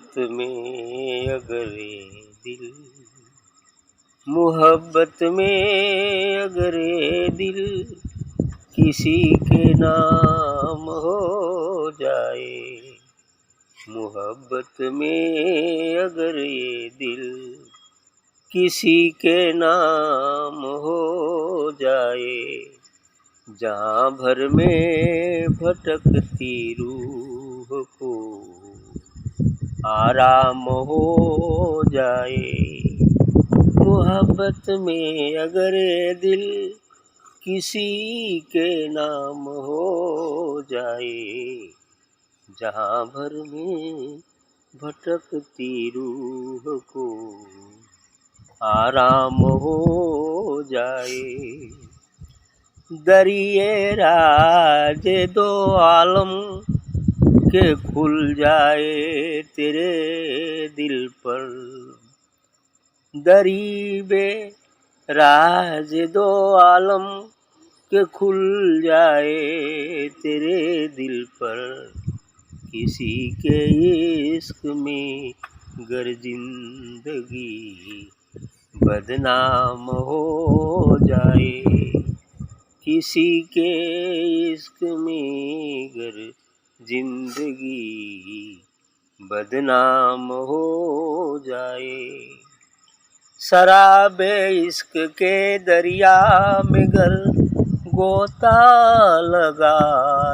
मोहब्बत में अगर ये दिल, मोहब्बत में अगर ये दिल किसी के नाम हो जाए, मोहब्बत में अगर ये दिल किसी के नाम हो जाए, जहाँ भर में भटकती रूह को आराम हो जाए, मोहब्बत में अगर ये दिल किसी के नाम हो जाए, जहाँ भर में भटकती रूह को आराम हो जाए। दरिए राज दो आलम के खुल जाए तेरे दिल पर, दरीबे राज दो आलम के खुल जाए तेरे दिल पर, किसी के इश्क में गर जिंदगी बदनाम हो जाए, किसी के इश्क में गर जिंदगी बदनाम हो जाए। शराबे इश्क के दरिया में गर गोता लगा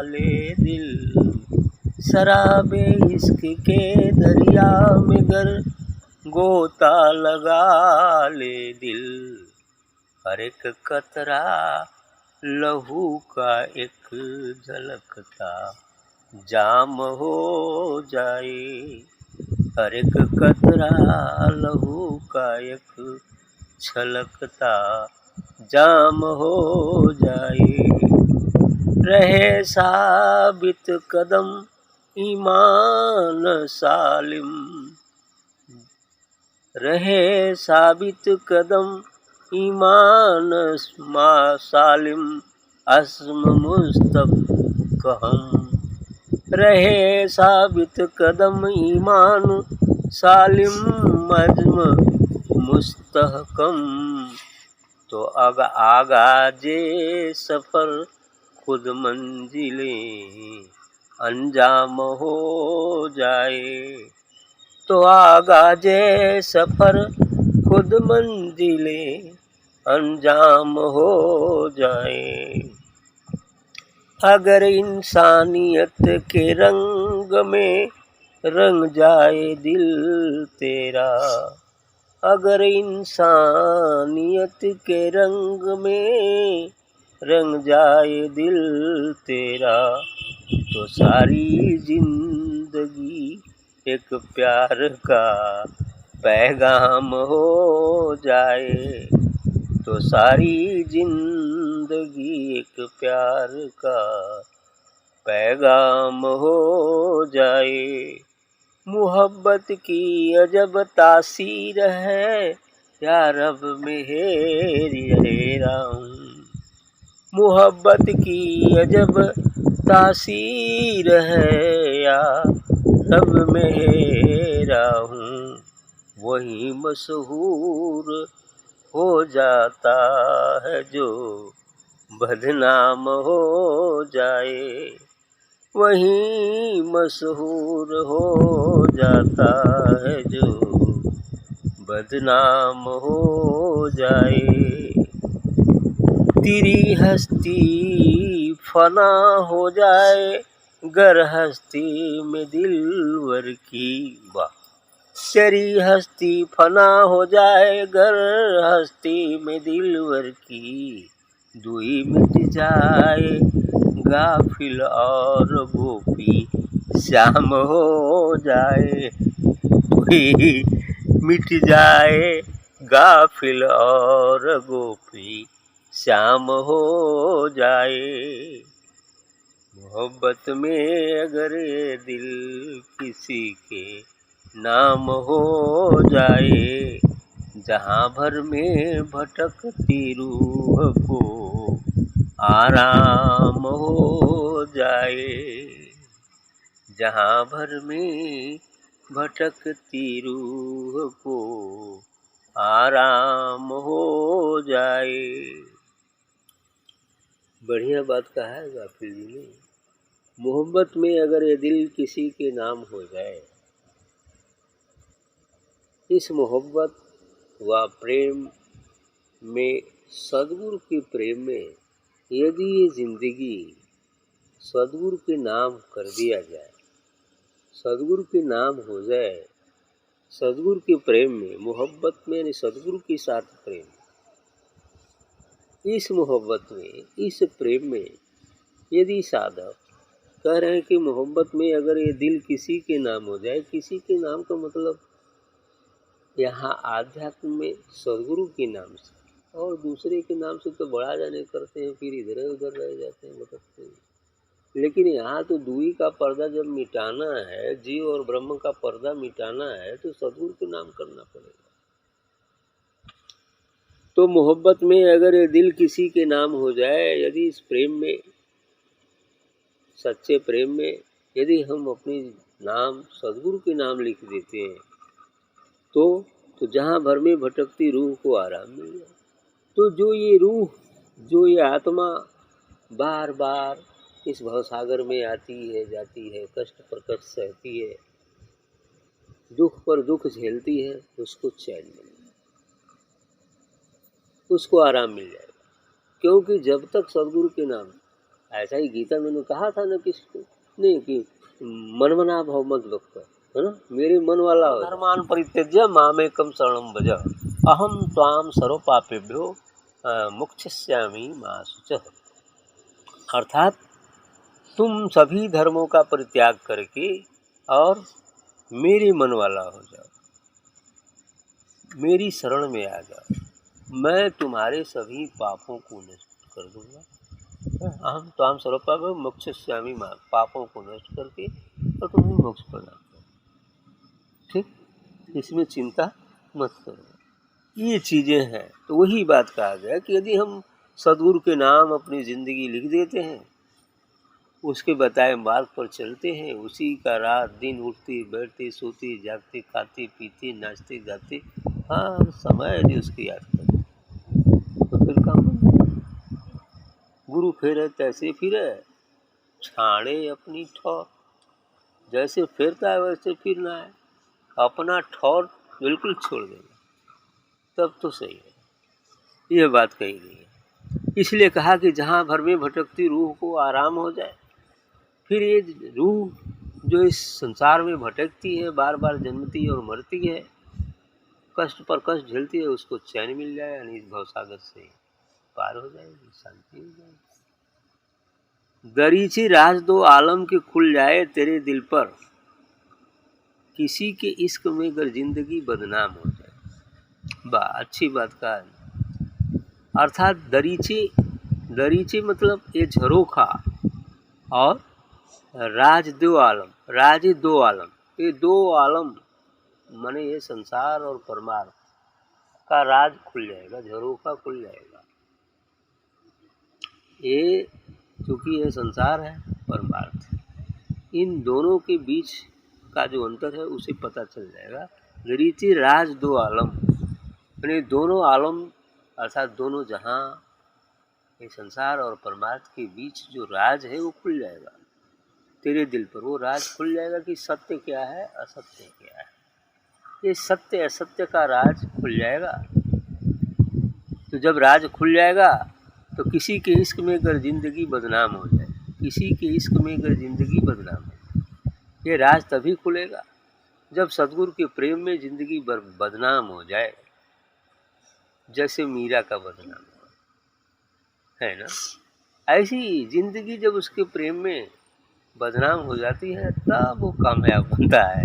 ले दिल, शराबे इश्क के दरिया में गर गोता लगा ले दिल, हर एक कतरा लहू का एक झलकता जाम हो जाए, हर एक कतरा लहू का एक छलकता जाम हो जाए। रहे साबित कदम ईमान सालिम, रहे साबित कदम ईमान सालिम अस्म मुस्तहकम, रहे साबित कदम ईमान सालिम अज़्म मुस्तहकम, तो आगाज़े सफ़र खुद मंजिलें अंजाम हो जाए, तो आगाज़े सफ़र खुद मंजिलें अंजाम हो जाए। अगर इंसानियत के रंग में रंग जाए दिल तेरा, अगर इंसानियत के रंग में रंग जाए दिल तेरा, तो सारी जिंदगी एक प्यार का पैगाम हो जाए, तो सारी जिंदगी एक प्यार का पैगाम हो जाए। मोहब्बत की अजब तासीर है या रब मेरा हूँ, मोहब्बत की अजब तासीर है या रब मेरा हूँ, वही मशहूर हो जाता है जो बदनाम हो जाए, वही मशहूर हो जाता है जो बदनाम हो जाए। तेरी हस्ती फना हो जाए गर हस्ती में दिलवर की, वाह, तेरी हस्ती फना हो जाए गर हस्ती में दिलवर की, दुई मिट जाए गाफिल और गोपी श्याम हो जाए, दुई मिट जाए गाफिल और गोपी श्याम हो जाए। मोहब्बत में अगर ये दिल किसी के नाम हो जाए, जहाँ भर में भटकती रूह को आराम हो जाए, जहाँ भर में भटकती रूह को आराम हो जाए। बढ़िया बात कहा है गाफिल जी ने। मोहब्बत में अगर ये दिल किसी के नाम हो जाए, इस मोहब्बत व प्रेम में, सद्गुरु के प्रेम में यदि ये जिंदगी सद्गुरु के नाम कर दिया जाए, सद्गुरु के नाम हो जाए, सद्गुरु के प्रेम में, मोहब्बत में यानी सद्गुरु के साथ प्रेम, इस मोहब्बत में, इस प्रेम में यदि साधक कह रहे हैं कि मोहब्बत में अगर ये दिल किसी के नाम हो जाए, किसी के नाम का मतलब यहाँ आध्यात्म में सद्गुरु के नाम से, और दूसरे के नाम से तो बड़ा जाने करते हैं, फिर इधर उधर रह जाते हैं, भटकते हैं। लेकिन यहाँ तो दूरी का पर्दा जब मिटाना है, जीव और ब्रह्म का पर्दा मिटाना है, तो सद्गुरु के नाम करना पड़ेगा। तो मोहब्बत में अगर ये दिल किसी के नाम हो जाए, यदि इस प्रेम में, सच्चे प्रेम में यदि हम अपनी नाम सद्गुरु के नाम लिख देते हैं, तो जहाँ भर में भटकती रूह को आराम मिल जाए। तो जो ये रूह, जो ये आत्मा बार बार इस भवसागर में आती है, जाती है, कष्ट पर कष्ट सहती है, दुख पर दुख झेलती है, उसको चैन मिल जाए, उसको आराम मिल जाएगा। क्योंकि जब तक सद्गुरु के नाम, ऐसा ही गीता मैंने कहा था ना किसको, नहीं कि मन मना भव मत भक्त, है ना, मेरे मन वाला हो। धर्मान परित्यज्य मामेकम शरणं भज अहम त्वाम सर्व पापेभ्यो मोक्षयिष्यामि मा शुचः। अर्थात तुम सभी धर्मों का परित्याग करके और मेरे मन वाला हो जाओ, मेरी शरण में आ जाओ, मैं तुम्हारे सभी पापों को नष्ट कर दूंगा। अहम त्वाम सर्व पापेभ्यो मोक्षयिष्यामि मा, पापों को नष्ट करके और तुम्हें मोक्ष प्रदान करो। ठीक, इसमें चिंता मत करो। ये चीज़ें हैं। तो वही बात कहा गया कि यदि हम सद्गुरु के नाम अपनी ज़िंदगी लिख देते हैं, उसके बताए मार्ग पर चलते हैं, उसी का रात दिन उठते बैठते सोते जागते खाते पीते नाचते गाते हर समय यदि उसकी याद करें, तो फिर काम गुरु फेरे तैसे फिरे, छाड़े अपनी ठौर। जैसे फिरता है वैसे फिरना है, अपना ठौर बिल्कुल छोड़ देना, तब तो सही है। यह बात कही गई है। इसलिए कहा कि जहाँ भर में भटकती रूह को आराम हो जाए। फिर ये रूह जो इस संसार में भटकती है, बार बार जन्मती है और मरती है, कष्ट पर कष्ट झेलती है, उसको चैन मिल जाए, यानी इस भवसागर से पार हो जाएगी, शांति हो जाएगी। दरीची राज दो आलम के खुल जाए तेरे दिल पर, किसी के इश्क में अगर जिंदगी बदनाम हो जाए। अच्छी बात कहा है। अर्थात दरीची मतलब ये झरोखा, और राज दो आलम, राज दो आलम, ये दो आलम माने ये संसार और परमार्थ का राज खुल जाएगा, झरोखा खुल जाएगा। ये चूंकि ये संसार है, परमार्थ, इन दोनों के बीच का जो अंतर है उसे पता चल जाएगा। दरीची राज दो आलम, यानी दोनों आलम अर्थात दोनों जहां, ये संसार और परमार्थ के बीच जो राज है वो खुल जाएगा तेरे दिल पर। वो राज खुल जाएगा कि सत्य क्या है, असत्य क्या है। ये सत्य असत्य का राज खुल जाएगा। तो जब राज खुल जाएगा तो किसी के इश्क में अगर जिंदगी बदनाम हो जाए, किसी के इश्क में अगर जिंदगी बदनाम हो जाए, ये राज तभी खुलेगा जब सद्गुरु के प्रेम में जिंदगी बदनाम हो जाए, जैसे मीरा का बदनाम है ना। ऐसी जिंदगी जब उसके प्रेम में बदनाम हो जाती है तब वो कामयाब बनता है।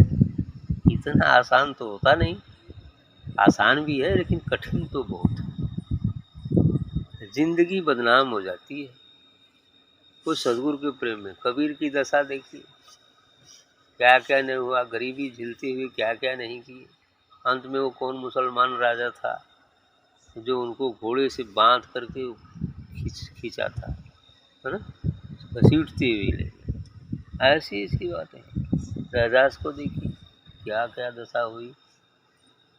इतना आसान तो होता नहीं, आसान भी है लेकिन कठिन तो बहुत है। जिंदगी बदनाम हो जाती है उस सद्गुरु के प्रेम में। कबीर की दशा देखिए, क्या क्या नहीं हुआ, गरीबी झेलते हुए क्या क्या नहीं किए। अंत में वो कौन मुसलमान राजा था जो उनको घोड़े से बांध करके खींचा था, है ना, घसीटते हुए ले। ऐसी इसकी बात है। रैदास को देखिए, क्या क्या दशा हुई,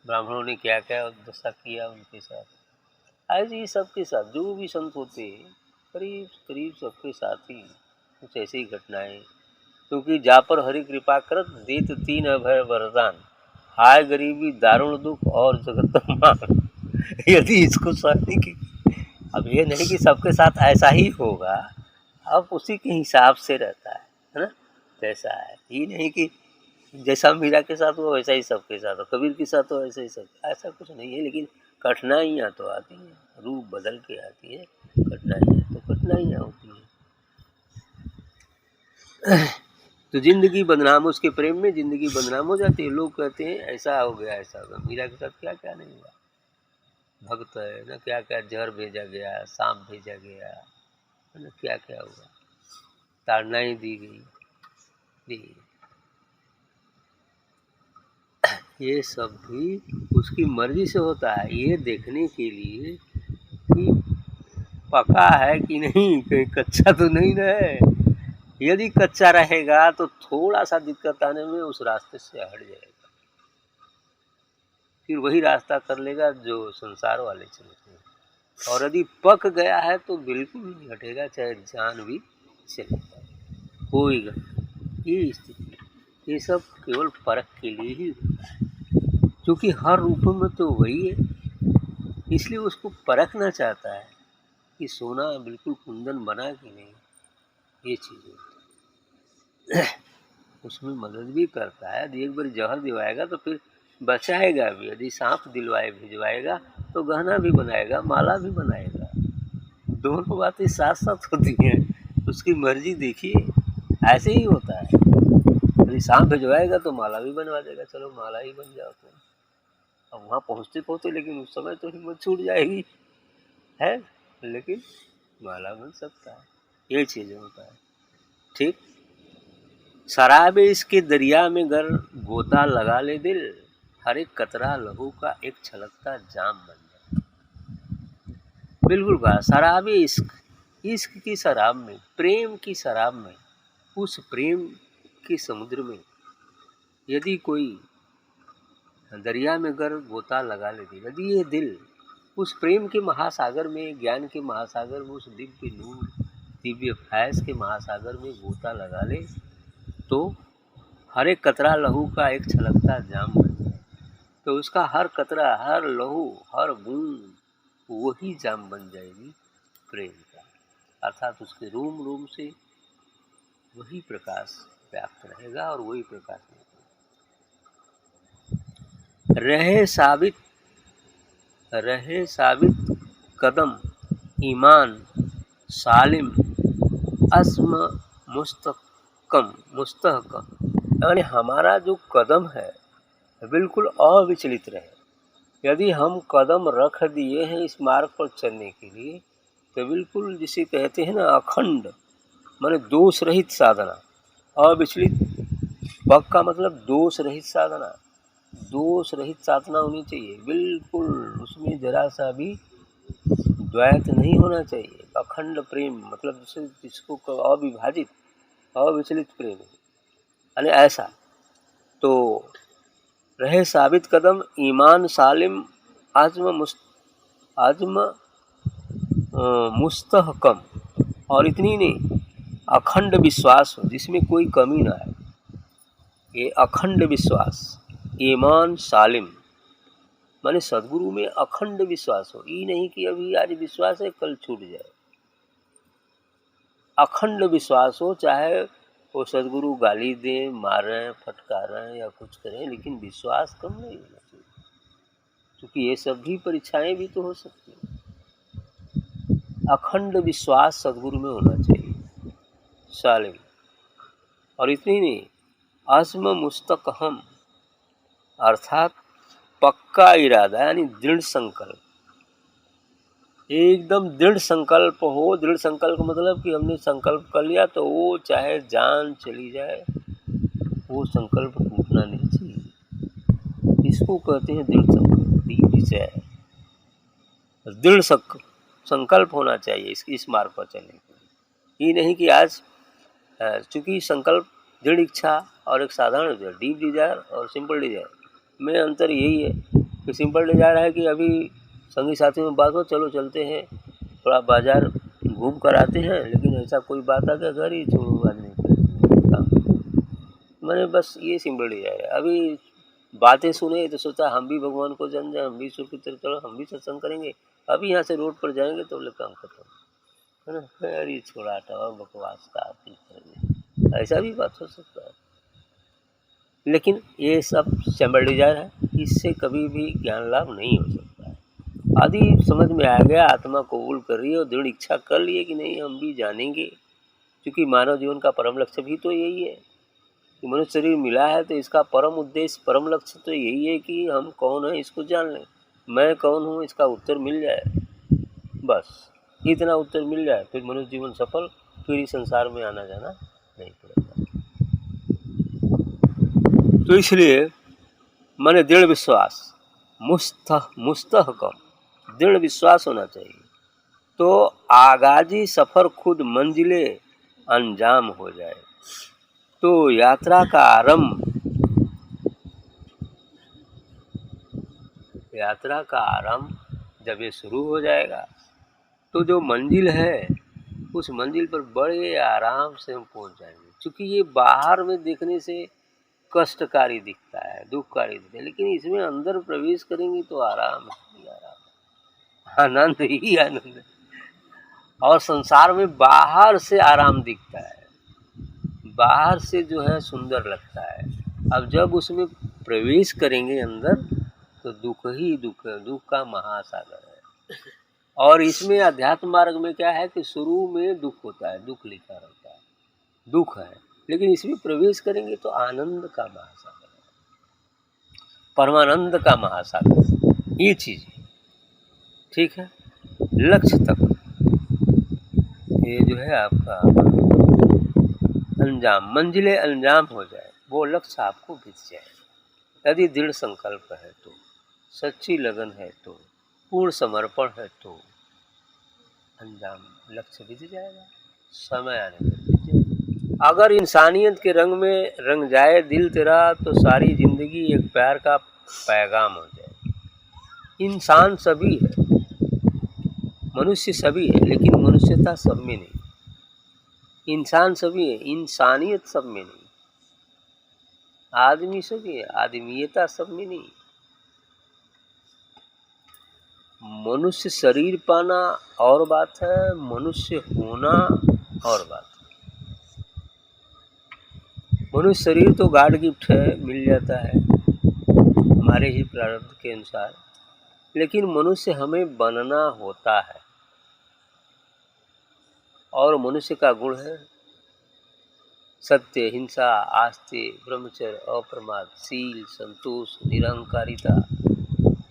ब्राह्मणों ने क्या क्या दशा किया उनके साथ। ऐसे ही सबके साथ जो भी संत होते हैं करीब करीब सबके साथ ही कुछ ऐसी ही घटनाएं। क्योंकि जा पर हरि कृपा करत देत तीन अभय वरदान, हाय गरीबी दारुण दुख और जगत मान। यदि इसको सहने की, अब ये नहीं कि सबके साथ ऐसा ही होगा, अब उसी के हिसाब से रहता है ना। जैसा है ये नहीं कि जैसा मीरा के साथ हो वैसा ही सबके साथ हो, कबीर के साथ हो वैसा ही सब, ऐसा कुछ नहीं है। लेकिन कठिनाइयाँ तो आती हैं, रूप बदल के आती है कठिनाइयाँ, तो कठिनाइयाँ होती हैं। तो जिंदगी बदनाम, उसके प्रेम में जिंदगी बदनाम हो जाती है। लोग कहते हैं ऐसा हो गया ऐसा हो गया। मीरा के साथ क्या क्या नहीं हुआ, भक्त है ना, क्या क्या जहर भेजा गया, सांप भेजा गया है ना, क्या क्या हुआ, ताड़नाएं दी गई। ये सब भी उसकी मर्जी से होता है, ये देखने के लिए कि पका है कि नहीं, कहीं कच्चा तो नहीं ना है। यदि कच्चा रहेगा तो थोड़ा सा दिक्कत आने में उस रास्ते से हट जाएगा, फिर वही रास्ता कर लेगा जो संसार वाले चलते हैं। और यदि पक गया है तो बिल्कुल नहीं हटेगा, चाहे जान भी चले जाए, होएगा। ये स्थिति, ये सब केवल परख के लिए ही होता है, क्योंकि हर रूप में तो वही है, इसलिए उसको परखना चाहता है कि सोना बिल्कुल कुंदन बना कि नहीं। ये चीज़ उसमें मदद भी करता है। यदि एक बार जहर दिलवाएगा तो फिर बचाएगा भी, यदि सांप दिलवाए भिजवाएगा तो गहना भी बनाएगा, माला भी बनाएगा। दोनों बातें साथ साथ होती हैं, उसकी मर्जी देखिए, ऐसे ही होता है। यदि सांप भिजवाएगा तो माला भी बनवा देगा, चलो माला ही बन जाओ तुम। अब वहाँ पहुँचते पहुँचते लेकिन उस समय तो हिम्मत छूट जाएगी है, लेकिन माला बन सकता है। ये चीज़ होता है। ठीक, शराब इसके दरिया में गर गोता लगा ले दिल, हर एक कतरा लहू का एक छलकता जाम बन जाए। बिल्कुल कहा, शराब इश्क, इश्क की शराब में, प्रेम की शराब में, उस प्रेम के समुद्र में यदि कोई दरिया में गर गोता लगा ले दिल, यदि ये दिल उस प्रेम के महासागर में, ज्ञान के महासागर में, उस दिव्य नूर दिव्य फैज़ के महासागर में गोता लगा ले तो हर एक कतरा लहू का एक छलकता जाम बन जाए। तो उसका हर कतरा, हर लहू, हर बूंद वही जाम बन जाएगी प्रेम का, अर्थात उसके रूम रूम से वही प्रकाश व्याप्त रहेगा और वही प्रकाश रहे साबित कदम ईमान सालिम अस्म मुस्तहकम, यानी हमारा जो कदम है बिल्कुल अविचलित रहे। यदि हम कदम रख दिए हैं इस मार्ग पर चलने के लिए तो बिल्कुल जिसे कहते हैं ना अखंड, माने दोष रहित साधना, अविचलित। भक्त का मतलब दोष रहित साधना, दोष रहित साधना होनी चाहिए बिल्कुल, उसमें जरा सा भी द्वैत नहीं होना चाहिए। अखंड प्रेम मतलब जिसको अविभाजित अविचलित प्रेम, यानी ऐसा। तो रहे साबित कदम ईमान सालिम आज़म मुस्तहकम, और इतनी नहीं अखंड विश्वास हो जिसमें कोई कमी ना है। ये अखंड विश्वास, ईमान सालिम माने सदगुरु में अखंड विश्वास हो, ये नहीं कि अभी आज विश्वास है कल छूट जाए। अखंड विश्वास हो, चाहे वो सदगुरु गाली दें, मारें, फटकारें या कुछ करें, लेकिन विश्वास कम नहीं होना चाहिए, क्योंकि ये सब भी परीक्षाएं भी तो हो सकती हैं। अखंड विश्वास सदगुरु में होना चाहिए, सालिम। और इतनी नहीं आज़म मुस्तहकम, अर्थात पक्का इरादा, यानी दृढ़ संकल्प, एकदम दृढ़ संकल्प हो। दृढ़ संकल्प मतलब कि हमने संकल्प कर लिया तो वो चाहे जान चली जाए वो संकल्प टूटना नहीं चाहिए। इसको कहते हैं दृढ़ संकल्प। दृढ़ संकल्प होना चाहिए इस मार्ग पर चलने के लिए। ये नहीं कि आज चूंकि संकल्प, दृढ़ इच्छा और एक साधारण डिजायर, डीप डिजायर और सिंपल डिजायर में अंतर यही है कि सिंपल डिजायर है कि अभी संगी साथी में बात हो, चलो चलते हैं थोड़ा बाजार घूम कर आते हैं, लेकिन ऐसा कोई बात आ गया घर ही छोड़ो बाद में मैंने बस ये सिंपल डिजायर है। अभी बातें सुने तो सोचा हम भी भगवान को जान जाए, हम भी ईश्वर की तरफ चलो, हम भी सत्संग करेंगे, अभी यहाँ से रोड पर जाएंगे तो बोले काम खत्म, है ना, अरे छोड़ा हटाओ बकवास का आप ही करेंगे, ऐसा भी बात हो सकता है। लेकिन ये सब सिंपल डिजायर है, इससे कभी भी ज्ञान लाभ नहीं हो सकता है। आदि समझ में आ गया, आत्मा कबूल कर रही है और दृढ़ इच्छा कर लिए कि नहीं हम भी जानेंगे, क्योंकि मानव जीवन का परम लक्ष्य भी तो यही है कि मनुष्य शरीर मिला है तो इसका परम उद्देश्य, परम लक्ष्य तो यही है कि हम कौन है इसको जान लें, मैं कौन हूँ इसका उत्तर मिल जाए, बस इतना उत्तर मिल जाए फिर मनुष्य जीवन सफल, फिर इस संसार में आना जाना नहीं पड़ेगा। तो इसलिए माने दृढ़ विश्वास, मुस्तहकम दृढ़ विश्वास होना चाहिए, तो आगाजी सफर खुद मंजिले अंजाम हो जाए। तो यात्रा का आरंभ जब ये शुरू हो जाएगा तो जो मंजिल है उस मंजिल पर बड़े आराम से हम पहुंच जाएंगे, क्योंकि ये बाहर में देखने से कष्टकारी दिखता है, दुखकारी दिखता है, लेकिन इसमें अंदर प्रवेश करेंगे तो आराम ही आराम, आनंद ही आनंद। और संसार में बाहर से आराम दिखता है, बाहर से जो है सुंदर लगता है, अब जब उसमें प्रवेश करेंगे अंदर तो दुख ही दुख है, दुख का महासागर है। और इसमें अध्यात्म मार्ग में क्या है कि शुरू में दुख होता है, दुख लिखा रहता है, दुख है, लेकिन इसमें प्रवेश करेंगे तो आनंद का महासागर है, परमानंद का महासागर, ये चीज ठीक है। लक्ष्य तक ये जो है आपका अंजाम, मंजिले अंजाम हो जाए, वो लक्ष्य आपको बीत जाए। यदि दृढ़ संकल्प है तो, सच्ची लगन है तो, पूर्ण समर्पण है तो अंजाम लक्ष्य बीत जाएगा, समय आने पर बीत जाएगा। अगर इंसानियत के रंग में रंग जाए दिल तेरा तो सारी जिंदगी एक प्यार का पैगाम हो जाए। इंसान सभी है, मनुष्य सभी है, लेकिन मनुष्यता सब में नहीं, इंसान सभी है, इंसानियत सब में नहीं, आदमी सभी है, आदमीयता सब में नहीं। मनुष्य शरीर पाना और बात है, मनुष्य होना और बात है। मनुष्य शरीर तो गॉड गिफ्ट है, मिल जाता है हमारे ही प्रारब्ध के अनुसार, लेकिन मनुष्य हमें बनना होता है, और मनुष्य का गुण है सत्य, हिंसा, आस्ते, ब्रह्मचर्य, अप्रमाद, शील, संतोष, निरंकारिता,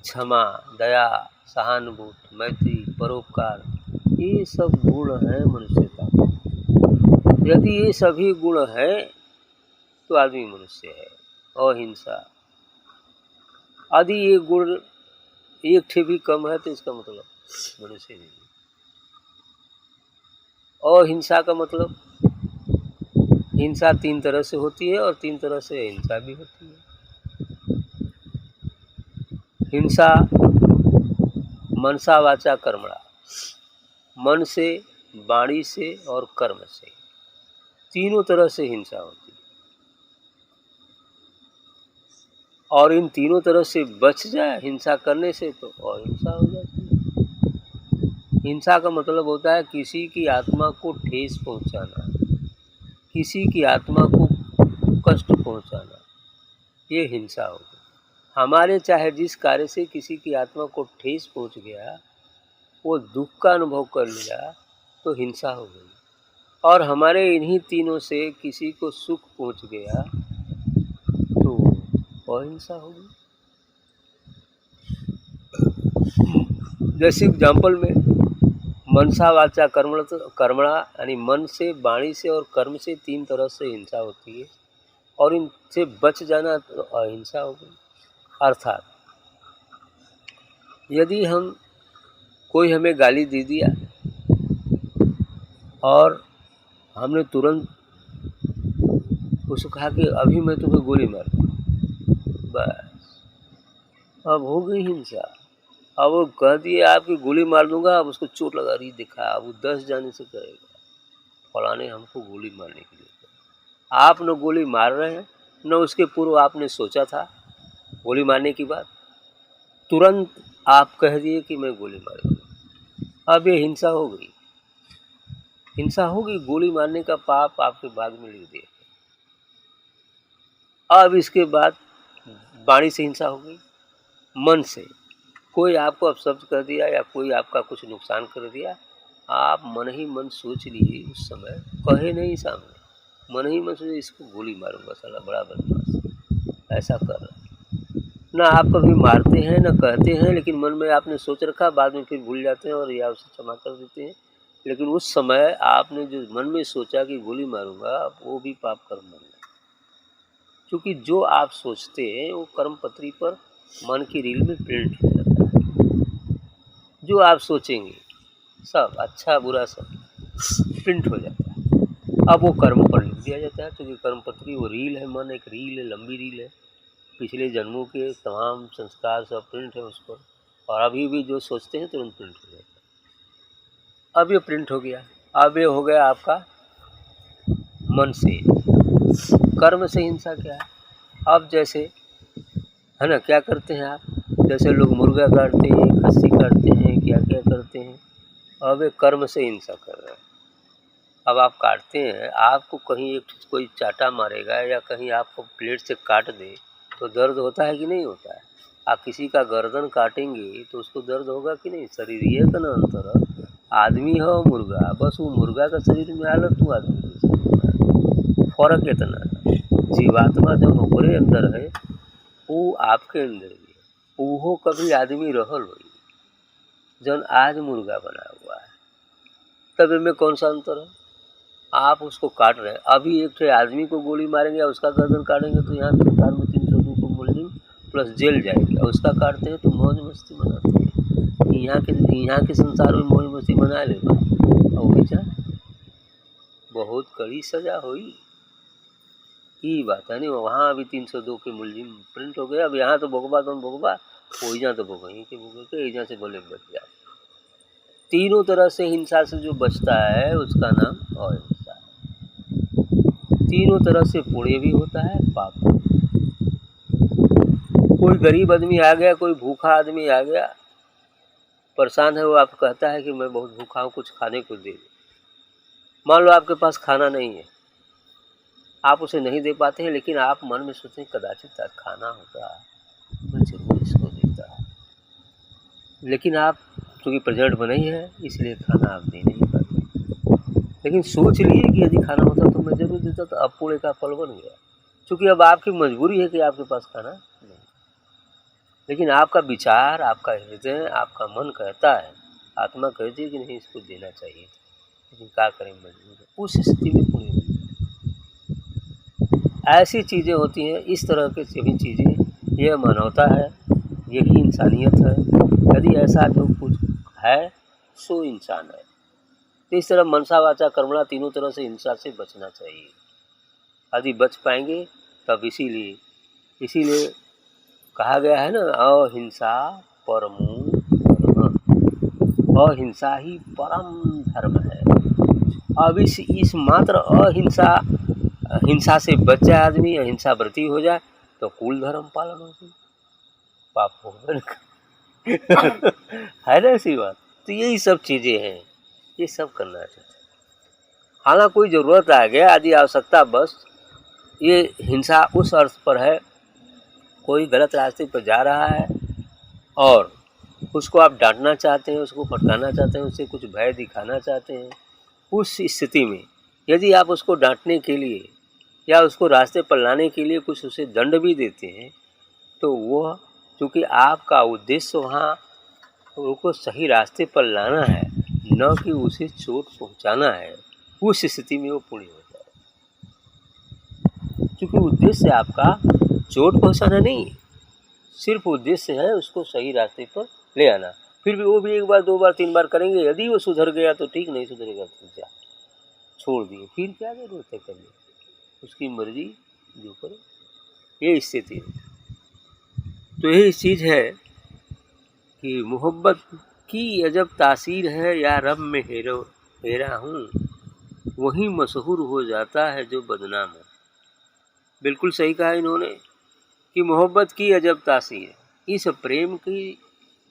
क्षमा, दया, सहानुभूति, मैत्री, परोपकार, ये सब गुण हैं मनुष्यता। यदि ये सभी गुण हैं तो आदमी मनुष्य है। अहिंसा, यदि ये गुण एक ठे भी कम है तो इसका मतलब मनुष्य नहीं। अहिंसा का मतलब हिंसा 3 तरह से होती है और 3 तरह से अहिंसा भी होती है। हिंसा मनसा वाचा कर्मणा, मन से, वाणी से और कर्म से, तीनों तरह से हिंसा होती है, और इन तीनों तरह से बच जाए हिंसा करने से तो अहिंसा हो जाती है। हिंसा का मतलब होता है किसी की आत्मा को ठेस पहुंचाना, किसी की आत्मा को कष्ट पहुंचाना, ये हिंसा होगी। हमारे चाहे जिस कार्य से किसी की आत्मा को ठेस पहुंच गया, वो दुख का अनुभव कर लिया तो हिंसा हो गई, और हमारे इन्हीं तीनों से किसी को सुख पहुंच गया तो अहिंसा हो गई। जैसे एग्जाम्पल में मनसा वाचा कर्मणा यानी मन से, वाणी से और कर्म से 3 तरह से हिंसा होती है, और इनसे बच जाना तो अहिंसा हो गई। अर्थात यदि कोई हमें गाली दे दिया और हमने तुरंत उसको कहा कि अभी मैं तुम्हें गोली मार दूँ। बस अब हो गई हिंसा। अब वो कह दिए आपकी गोली मार दूंगा, अब उसको चोट लगा रही दिखा, अब वो 10 जाने से करेगा फलाने हमको गोली मारने के लिए कहा। आप न गोली मार रहे हैं, न उसके पूर्व आपने सोचा था गोली मारने की बात, तुरंत आप कह दिए कि मैं गोली मारूंगा। अब ये हिंसा हो गई, हिंसा होगी, गोली मारने का पाप आपके भाग में लिख दिया। अब इसके बाद वाणी से हिंसा हो गई, मन से कोई आपको अपशब्द कर दिया या कोई आपका कुछ नुकसान कर दिया, आप मन ही मन सोच लिए, उस समय कहे नहीं सामने, मन ही मन सोचे इसको गोली मारूंगा, साला बड़ा बदमाश ऐसा कर रहा। ना आप कभी मारते हैं ना कहते हैं, लेकिन मन में आपने सोच रखा, बाद में फिर भूल जाते हैं और या उसे क्षमा कर देते हैं। लेकिन उस समय आपने जो मन में सोचा कि गोली मारूंगा, वो भी पाप कर्म बन गया, क्योंकि जो आप सोचते हैं वो कर्म पत्री पर मन की रील में प्रिंट हो जाता है। जो आप सोचेंगे सब अच्छा बुरा सब प्रिंट हो जाता है। अब वो कर्म पर लिख दिया जाता है, क्योंकि कर्म पत्री वो रील है, मन एक रील है, लंबी रील है, पिछले जन्मों के तमाम संस्कार सब प्रिंट है उस पर, और अभी भी जो सोचते हैं तुरंत प्रिंट हो जाता है। अब ये प्रिंट हो गया, अब ये हो गया आपका मन से। कर्म से हिंसा क्या है? अब जैसे है ना, क्या करते हैं आप, जैसे लोग मुर्गा काटते हैं, खस्सी काटते हैं, क्या क्या करते हैं, अब ये कर्म से हिंसा कर रहे हैं। अब आप काटते हैं, आपको कहीं एक कोई चाटा मारेगा या कहीं आपको प्लेट से काट दे तो दर्द होता है कि नहीं होता है? आप किसी का गर्दन काटेंगे तो उसको दर्द होगा कि नहीं? शरीर ये का ना अंतर है, आदमी हो मुर्गा, बस वो मुर्गा का शरीर में हालत तू आदमी के शरीर में, फर्क इतना है। जीवात्मा जो ओकरे अंदर है वो आपके अंदर भी है, वो कभी आदमी रहल होई जौन आज मुर्गा बना हुआ है, तब इनमें कौन सा अंतर है? आप उसको काट रहे हैं, अभी एक ठे आदमी को गोली मारेंगे या उसका गर्दन काटेंगे तो यहाँ सरकार में 302 को मुलजिम प्लस जेल जाएगी, और उसका काटते हैं तो मौज मस्ती मनाते हैं। यहाँ के संसार में मौज मस्ती मना लेगा और बेचा बहुत कड़ी सजा हुई। ये बात है नहीं, वहाँ अभी 302 के मुलजिम प्रिंट हो गए, अब यहाँ तो भोगबा तो भोगबा, वही तो भोगेंगे कि भोगे के यहाँ से बोले बच जाए। तीनों तरह से हिंसा से जो बचता है उसका नाम अहिंसा है। तीनों तरह से पुण्य भी होता है, पाप भी। कोई गरीब आदमी आ गया, कोई भूखा आदमी आ गया, परेशान है, वो आप कहता है कि मैं बहुत भूखा हूँ, कुछ खाने को दे दे। मान लो आपके पास खाना नहीं है, आप उसे नहीं दे पाते हैं, लेकिन आप मन में सोचते हैं कदाचित आज खाना होता मैं जरूर इसको देता, लेकिन आप चूँकि प्रेजेंट बने ही है इसलिए खाना आप दे नहीं पाते। लेकिन सोच लिए कि यदि खाना होता तो मैं जरूर देता, तो अब पुण्य का फल बन गया, क्योंकि अब आपकी मजबूरी है कि आपके पास खाना नहीं। लेकिन आपका विचार, आपका हृदय, आपका मन कहता है, आत्मा कहती है कि नहीं इसको देना चाहिए, लेकिन क्या करें मजबूर है, उस स्थिति में पुण्य मिलता है। ऐसी चीज़ें होती हैं, इस तरह की सभी चीज़ें, यह मानवता है, यही इंसानियत है। यदि ऐसा जो कुछ है सो इंसान है। तो इस तरह मनसा वाचा कर्मणा तीनों तरह से हिंसा से बचना चाहिए। यदि बच पाएंगे तब इसीलिए कहा गया है ना, अहिंसा परमो धर्म, अहिंसा ही परम धर्म है। अब इस मात्र हिंसा से बच जाए आदमी, अहिंसा व्रती हो जाए तो कुल धर्म पालन हो जाए, पाप हो है ना ऐसी बात। तो यही सब चीज़ें हैं, ये सब करना चाहिए। हालांकि कोई ज़रूरत आ गया, यदि आवश्यकता बस, ये हिंसा उस अर्थ पर है, कोई गलत रास्ते पर जा रहा है और उसको आप डांटना चाहते हैं, उसको फटकाना चाहते हैं, उससे कुछ भय दिखाना चाहते हैं, उस स्थिति में यदि आप उसको डांटने के लिए या उसको रास्ते पर लाने के लिए कुछ उसे दंड भी देते हैं, तो वह चूँकि आपका उद्देश्य वहाँ उनको सही रास्ते पर लाना है, न कि उसे चोट पहुँचाना है, उस स्थिति में वो पुण्य हो जाए। क्योंकि उद्देश्य आपका चोट पहुँचाना नहीं, सिर्फ उद्देश्य है उसको सही रास्ते पर ले आना। फिर भी वो भी 1 बार 2 बार 3 बार करेंगे, यदि वो सुधर गया तो ठीक, नहीं सुधरेगा तो जा छोड़ दिए, फिर क्या जरूरत है करने। उसकी मर्जी जो करे, ये स्थिति है। तो यही चीज़ है कि मोहब्बत की अजब तासीर है, या रब में हेरा हूँ, वही मशहूर हो जाता है जो बदनाम है। बिल्कुल सही कहा इन्होंने कि मोहब्बत की अजब तासीर है, इस प्रेम की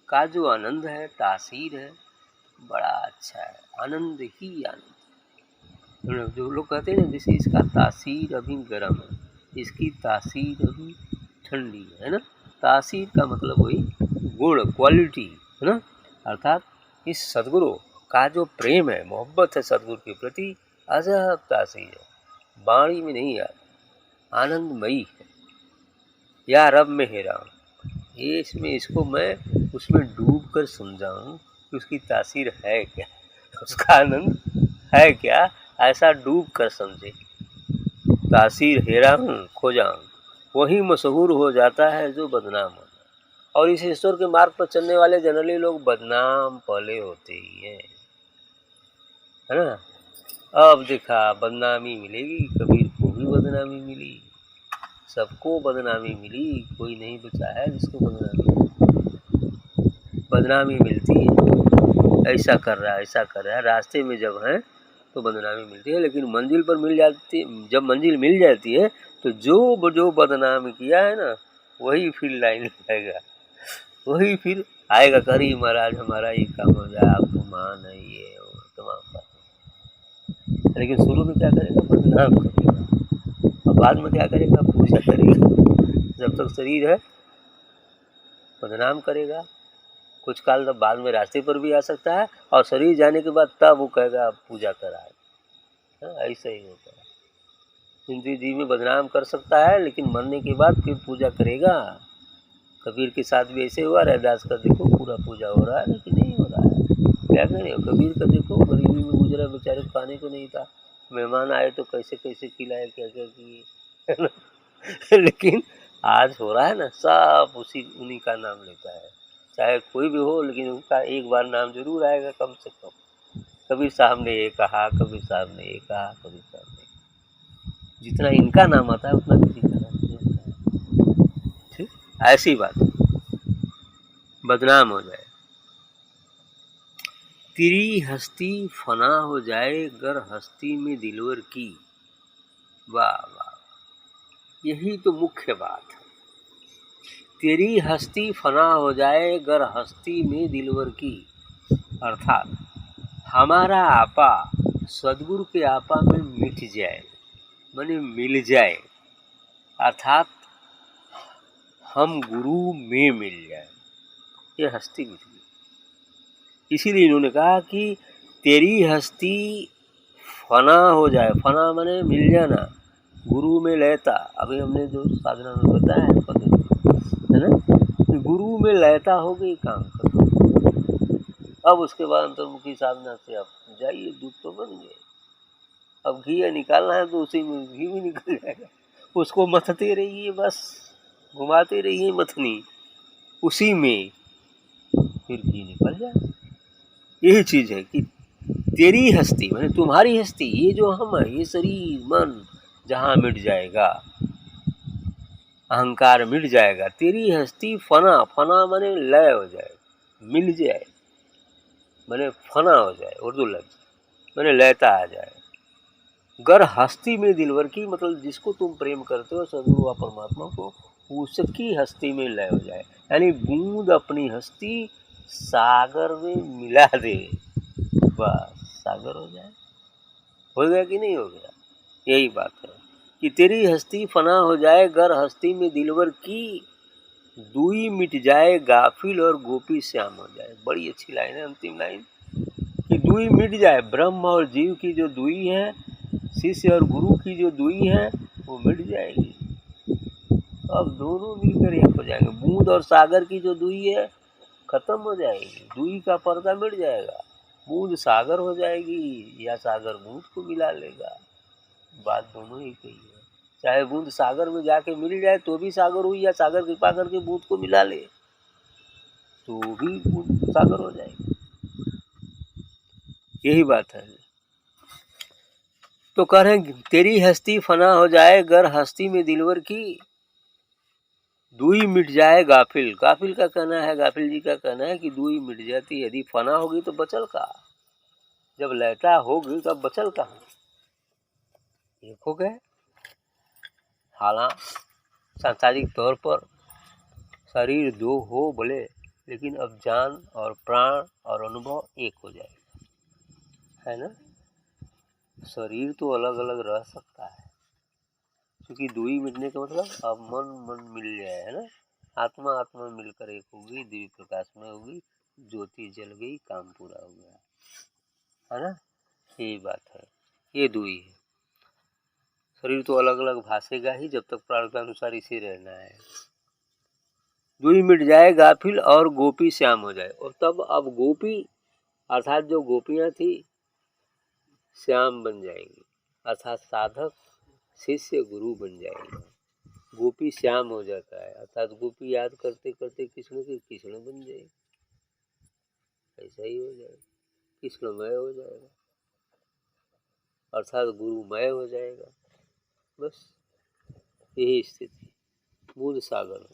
का जो आनंद है, तासीर है, बड़ा अच्छा है, आनंद ही आनंद। जो लोग कहते हैं ना, जैसे इसका तासीर अभी गर्म है, इसकी तासीर अभी ठंडी है ना। तासीर का मतलब वही गुण, क्वालिटी है ना। अर्थात इस सदगुरु का जो प्रेम है, मोहब्बत है सदगुरु के प्रति, अजब तासीर है, वाणी में नहीं आता, आनंदमयी है। या रब में हेरा हूँ, ये इसमें इसको मैं उसमें डूब कर समझाऊँ कि उसकी तासीर है क्या, उसका आनंद है क्या, ऐसा डूब कर समझे। तासीर हेरा हूँ, खोजा हूँ, वही मशहूर हो जाता है जो बदनाम होता है। और इस ईश्वर के मार्ग पर चलने वाले जनरली लोग बदनाम पहले होते ही हैं, है ना। अब देखा बदनामी मिलेगी, कबीर को भी बदनामी मिली, सबको बदनामी मिली, कोई नहीं बचा है जिसको बदनामी मिलती है। ऐसा कर रहा है, ऐसा कर रहा है, रास्ते में जब है तो बदनामी मिलती है, लेकिन मंजिल पर मिल जाती, जब मंजिल मिल जाती है तो जो बदनाम किया है ना, वही फिर लाइन लगाएगा, वही फिर आएगा, करी महाराज हमारा ये काम हो जाए, आपको मान है, ये तमाम बात। लेकिन शुरू में क्या करेगा, बदनाम करेगा, और बाद में क्या करेगा, पूजा करेगा। जब तक शरीर है बदनाम करेगा, कुछ काल तब बाद में रास्ते पर भी आ सकता है, और शरीर जाने के बाद तब वो कहेगा आप पूजा कराए। ऐसा ही होता है, जिंदगी जी में बदनाम कर सकता है, लेकिन मरने के बाद फिर पूजा करेगा। कबीर के साथ भी ऐसे हुआ, रैदास का देखो पूरा पूजा हो रहा है, लेकिन नहीं हो रहा है, क्या करें। कबीर का देखो गरीबी में गुजरा, बेचारे को खाने को नहीं था, मेहमान आए तो कैसे कैसे खिलाए, क्या क्या किए लेकिन आज हो रहा है ना, सब उन्हीं का नाम लेता है, चाहे कोई भी हो, लेकिन उनका एक बार नाम जरूर आएगा कम से कम। कबीर साहब ने ये कहा, कबीर साहब ने ये कहा, कबीर साहब ने, जितना इनका नाम आता है उतना किसी का नाम नहीं आता है। ठीक, ऐसी बात बदनाम हो जाए। तेरी हस्ती फना हो जाए गर हस्ती में दिलवर की, वाह वाह, यही तो मुख्य बात है। तेरी हस्ती फना हो जाए गर हस्ती में दिलवर की, अर्थात हमारा आपा सदगुरु के आपा में मिट जाए, माने मिल जाए, अर्थात हम गुरु में मिल जाए, ये हस्ती मिट गई। इसीलिए इन्होंने कहा कि तेरी हस्ती फना हो जाए, फना माने मिल जाना, गुरु में लयता। अभी हमने जो साधना में बताया है ना, गुरु में लयता हो गई, काम करो। अब उसके बाद अंतर्मुखी साधना से आप जाइए, दूध तो बन गए। अब घी निकालना है तो उसी में घी भी निकल जाएगा, उसको मथते रहिए, बस घुमाते रहिए मथनी, उसी में फिर घी निकल जाए। यही चीज है कि तेरी हस्ती माने तुम्हारी हस्ती, ये जो हम है, ये शरीर मन जहाँ मिट जाएगा, अहंकार मिट जाएगा, तेरी हस्ती फना, फना माने लय हो जाए, मिल जाए, माने फना हो जाए, उर्दू लफ्ज माने लयता आ जाए। गर हस्ती में दिलवर की, मतलब जिसको तुम प्रेम करते हो सदगुरु व परमात्मा को, उसकी हस्ती में लय हो जाए, यानी बूंद अपनी हस्ती सागर में मिला दे, बस सागर हो जाए। हो गया कि नहीं हो गया, यही बात है कि तेरी हस्ती फना हो जाए गर हस्ती में दिलवर की, दुई मिट जाए गाफिल और गोपी श्याम हो जाए। बड़ी अच्छी लाइन है, अंतिम लाइन, कि दुई मिट जाए, ब्रह्म और जीव की जो दुई है, शिष्य और गुरु की जो दुई है, वो मिट जाएगी। अब दोनों मिलकर एक हो जाएंगे। बूंद और सागर की जो दुई है खत्म हो जाएगी, दुई का पर्दा मिट जाएगा, बूंद सागर हो जाएगी, या सागर बूंद को मिला लेगा। बात दोनों ही कही है, चाहे बूंद सागर में जाके मिल जाए तो भी सागर हुई, या सागर कृपा करके बूंद को मिला ले तो भी बूंद सागर हो जाएगी। यही बात है। तो कह रहे हैं तेरी हस्ती फना हो जाए गर हस्ती में दिलवर की, दुई मिट जाए गाफिल। गाफिल का कहना है, गाफिल जी का कहना है कि दुई मिट जाती, यदि फना होगी तो बचल का, जब लैटा होगी तब बचल कहाँ, एक हो गए। हालांकि सांसारिक तौर पर शरीर दो हो भले, लेकिन अब जान और प्राण और अनुभव एक हो जाएगा, है ना। शरीर तो अलग अलग रह सकता है, क्योंकि दूरी मिटने का मतलब अब मन मन मिल जाए, है ना। आत्मा आत्मा मिलकर एक होगी, दिव्य प्रकाश में होगी, ज्योति जल गई, काम पूरा हो गया, है ना। यही बात है, ये दूरी है। शरीर तो अलग अलग भासेगा ही, जब तक प्राण के अनुसार इसे रहना है। दूरी मिट जाए गाफिल और गोपी श्याम हो जाए, और तब अब गोपी अर्थात जो गोपियां थी श्याम बन जाएंगी, अर्थात साधक शिष्य गुरु बन जाएगा। गोपी श्याम हो जाता है, अर्थात गोपी याद करते करते कृष्ण के कृष्ण बन जाएगी, ऐसा ही हो जाएगा, कृष्णमय हो जाएगा, अर्थात गुरुमय हो जाएगा। बस यही स्थिति, बुध सागर।